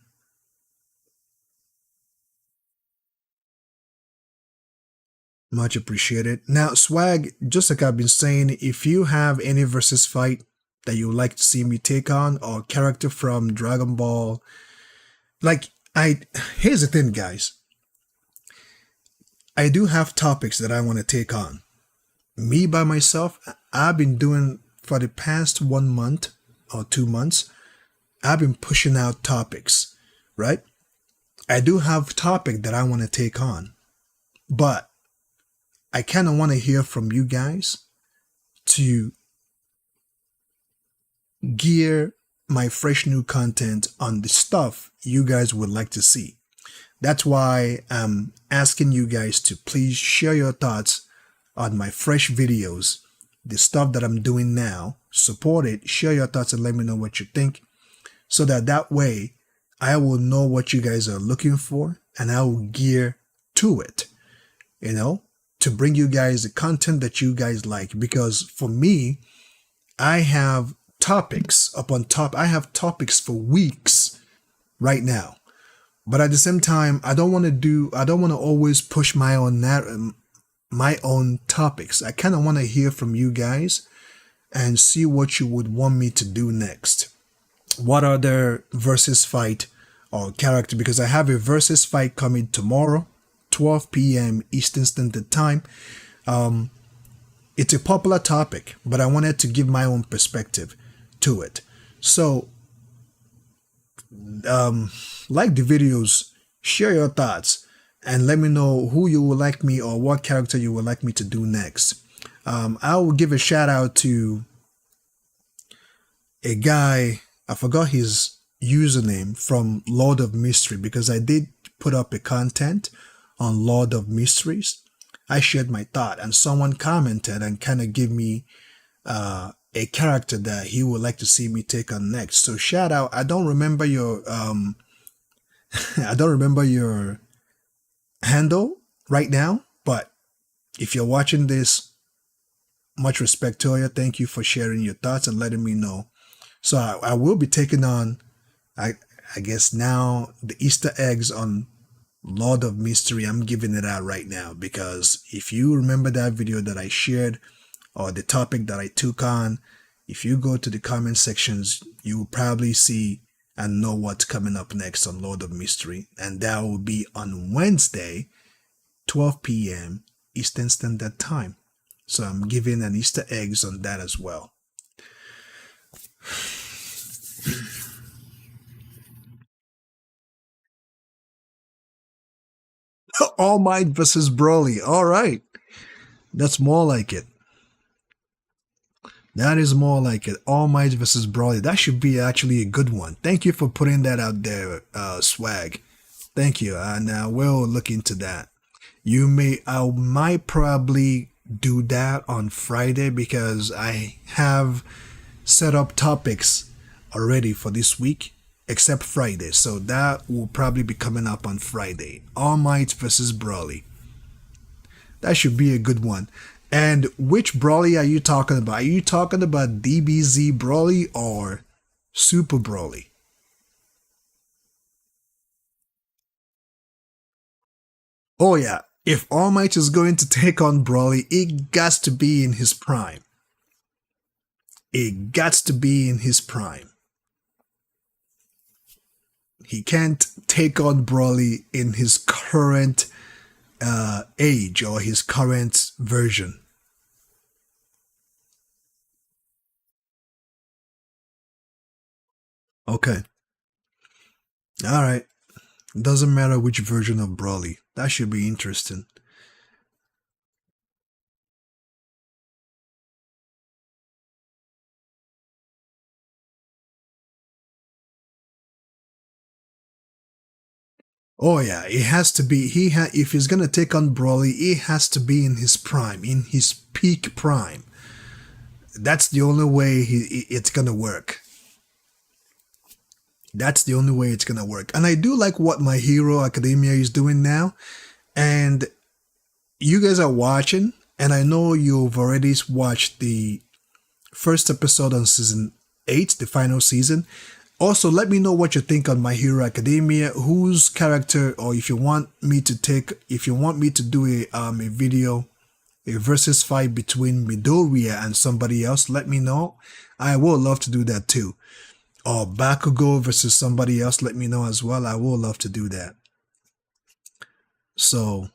Much appreciated. Now, Swag, just like I've been saying, if you have any versus fight that you would like to see me take on or character from Dragon Ball, here's the thing, guys. I do have topics that I want to take on. Me by myself, I've been doing for the past 1 month or 2 months, I've been pushing out topics, right? I do have topic that I want to take on, but I kind of want to hear from you guys to gear my fresh new content on the stuff you guys would like to see. That's why I'm asking you guys to please share your thoughts on my fresh videos, the stuff that I'm doing now. Support it, share your thoughts and let me know what you think, so that way I will know what you guys are looking for and I will gear to it, to bring you guys the content that you guys like. Because for me, I have topics upon top. I have topics for weeks right now. But at the same time, I don't want to always push my own topics. I kind of want to hear from you guys and see what you would want me to do next. What other versus fight or character? Because I have a versus fight coming tomorrow, 12 p.m. Eastern Standard Time. It's a popular topic, but I wanted to give my own perspective to it. So, like the videos, share your thoughts, and let me know who you would like me or what character you would like me to do next. I will give a shout out to a guy, I forgot his username, from Lord of Mystery, because I did put up a content on Lord of Mysteries. I shared my thought and someone commented and kind of gave me a character that he would like to see me take on next. So shout out. I don't remember your handle right now, but if you're watching this, much respect to you. Thank you for sharing your thoughts and letting me know. So I will be taking on, I guess now, the Easter eggs on Lord of Mystery. I'm giving it out right now, because if you remember that video that I shared or the topic that I took on, if you go to the comment sections, you will probably see and know what's coming up next on Lord of Mystery. And that will be on Wednesday, 12 p.m. Eastern Standard Time. So I'm giving an Easter eggs on that as well. All Might versus Broly. All right. That's more like it. That is more like it. All Might versus Broly. That should be actually a good one. Thank you for putting that out there, Swag. Thank you. And we'll look into that. I might probably do that on Friday, because I have set up topics already for this week, except Friday. So that will probably be coming up on Friday. All Might versus Broly. That should be a good one. And which Broly are you talking about? Are you talking about DBZ Broly or Super Broly? Oh yeah, if All Might is going to take on Broly, it got to be in his prime. It got to be in his prime. He can't take on Broly in his current age or his current version. Okay. All right. Doesn't matter which version of Broly. That should be interesting. Oh yeah, it has to be. If he's gonna take on Broly, it has to be in his prime, in his peak prime. That's the only way it's gonna work. That's the only way it's gonna work. And I do like what My Hero Academia is doing now. And you guys are watching, and I know you've already watched the first episode on season 8, the final season. Also, let me know what you think on My Hero Academia. Whose character, or if you want me to do a video, a versus fight between Midoriya and somebody else, let me know. I would love to do that too. Or Bakugo versus somebody else, let me know as well. I would love to do that. So,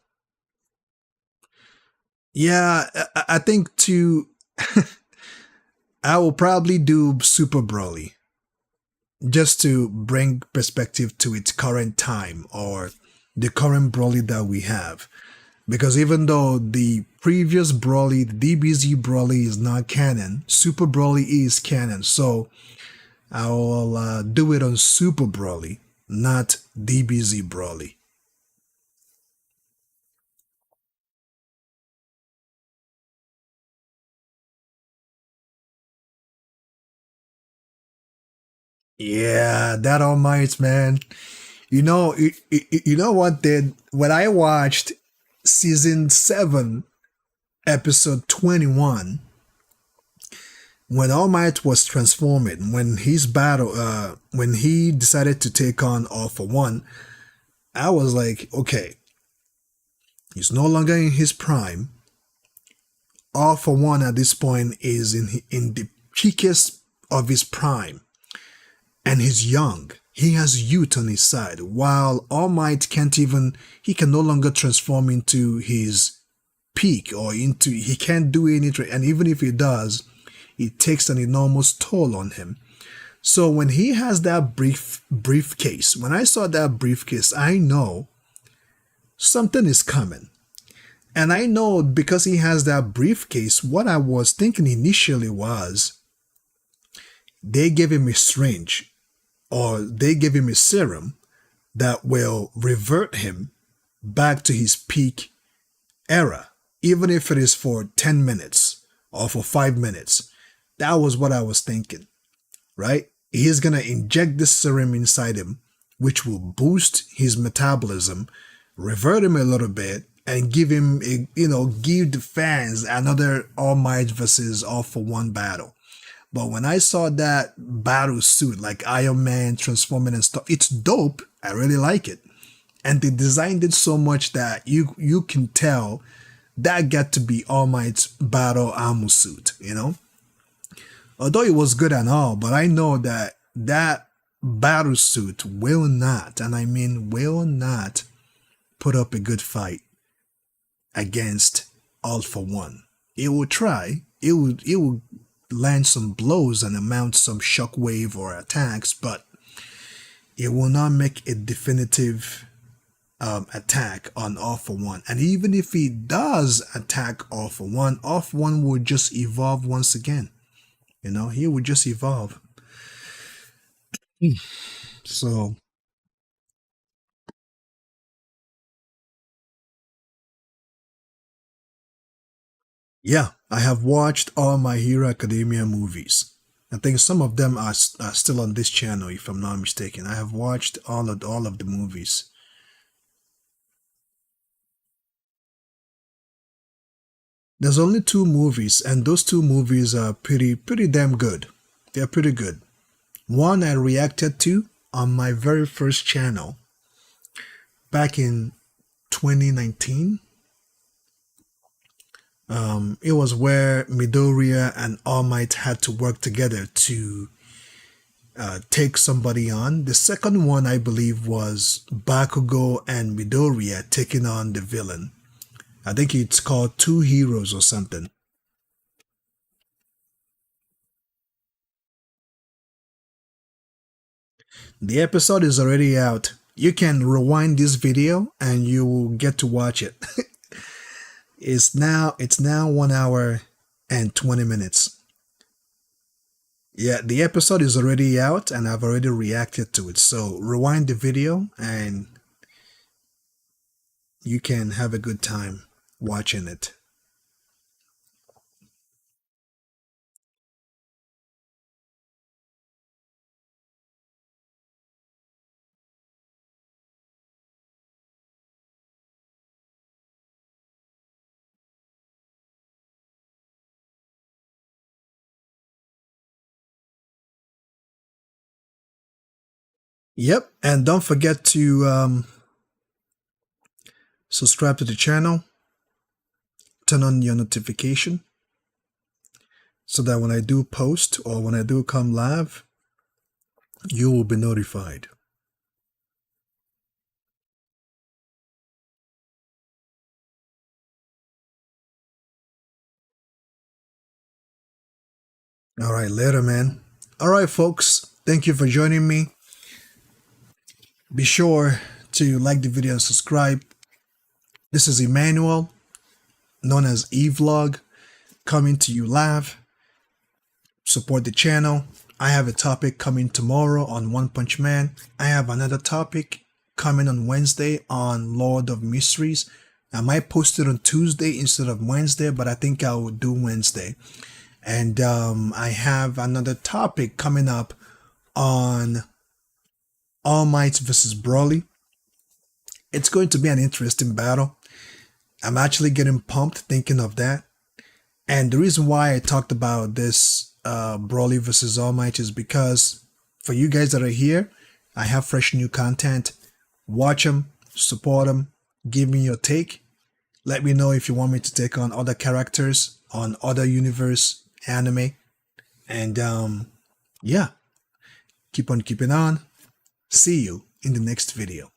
yeah, I think too, I will probably do Super Broly just to bring perspective to its current time or the current Broly that we have. Because even though the previous Broly, the DBZ Broly is not canon, Super Broly is canon. So I will do it on Super Broly, not DBZ Broly. Yeah, that All Might, man. You know what? Did when I watched season 7, episode 21, when All Might was transforming, when he decided to take on All for One, I was like, okay, he's no longer in his prime. All for One at this point is in the peakest of his prime, and he's young. He has youth on his side, while All Might he can no longer transform into his peak he can't do anything, and even if he does, it takes an enormous toll on him. So when he has that briefcase, when I saw that briefcase, I know something is coming. And I know because he has that briefcase, what I was thinking initially was they gave him a syringe or they gave him a serum that will revert him back to his peak era, even if it is for 10 minutes or for 5 minutes. That was what I was thinking, right? He's going to inject this serum inside him, which will boost his metabolism, revert him a little bit, and give give the fans another All Might versus All for One battle. But when I saw that battle suit, like Iron Man transforming and stuff, it's dope. I really like it. And they designed it so much that you can tell that got to be All Might's battle armor suit, Although it was good and all, but I know that that battle suit will not, and I mean will not, put up a good fight against All for One. It will try. It will land some blows and mount some shockwave or attacks, but it will not make a definitive attack on All for One. And even if he does attack All for One will just evolve once again. He would just evolve. So, yeah, I have watched all My Hero Academia movies. I think some of them are still on this channel, if I'm not mistaken. I have watched all of the movies. There's only 2 movies, and those 2 movies are pretty damn good. They're pretty good. One I reacted to on my very first channel back in 2019. It was where Midoriya and All Might had to work together to take somebody on. The second one, I believe, was Bakugo and Midoriya taking on the villain. I think it's called Two Heroes or something. The episode is already out. You can rewind this video and you will get to watch it. It's now 1 hour and 20 minutes. Yeah, the episode is already out and I've already reacted to it. So rewind the video and you can have a good time watching it. Yep, and don't forget to subscribe to the channel, turn on your notification so that when I do post or when I do come live, you will be notified. All right, later, man. All right, folks, thank you for joining me. Be sure to like the video and subscribe. This is Emmanuel, known as E-Vlog, coming to you live. Support the channel. I have a topic coming tomorrow on One Punch Man. I have another topic coming on Wednesday on Lord of Mysteries. I might post it on Tuesday instead of Wednesday, but I think I will do Wednesday. And I have another topic coming up on All Might versus Broly. It's going to be an interesting battle. I'm actually getting pumped thinking of that. And the reason why I talked about this Broly versus All Might is because for you guys that are here, I have fresh new content. Watch them, support them, give me your take. Let me know if you want me to take on other characters on other universe anime. And yeah, keep on keeping on. See you in the next video.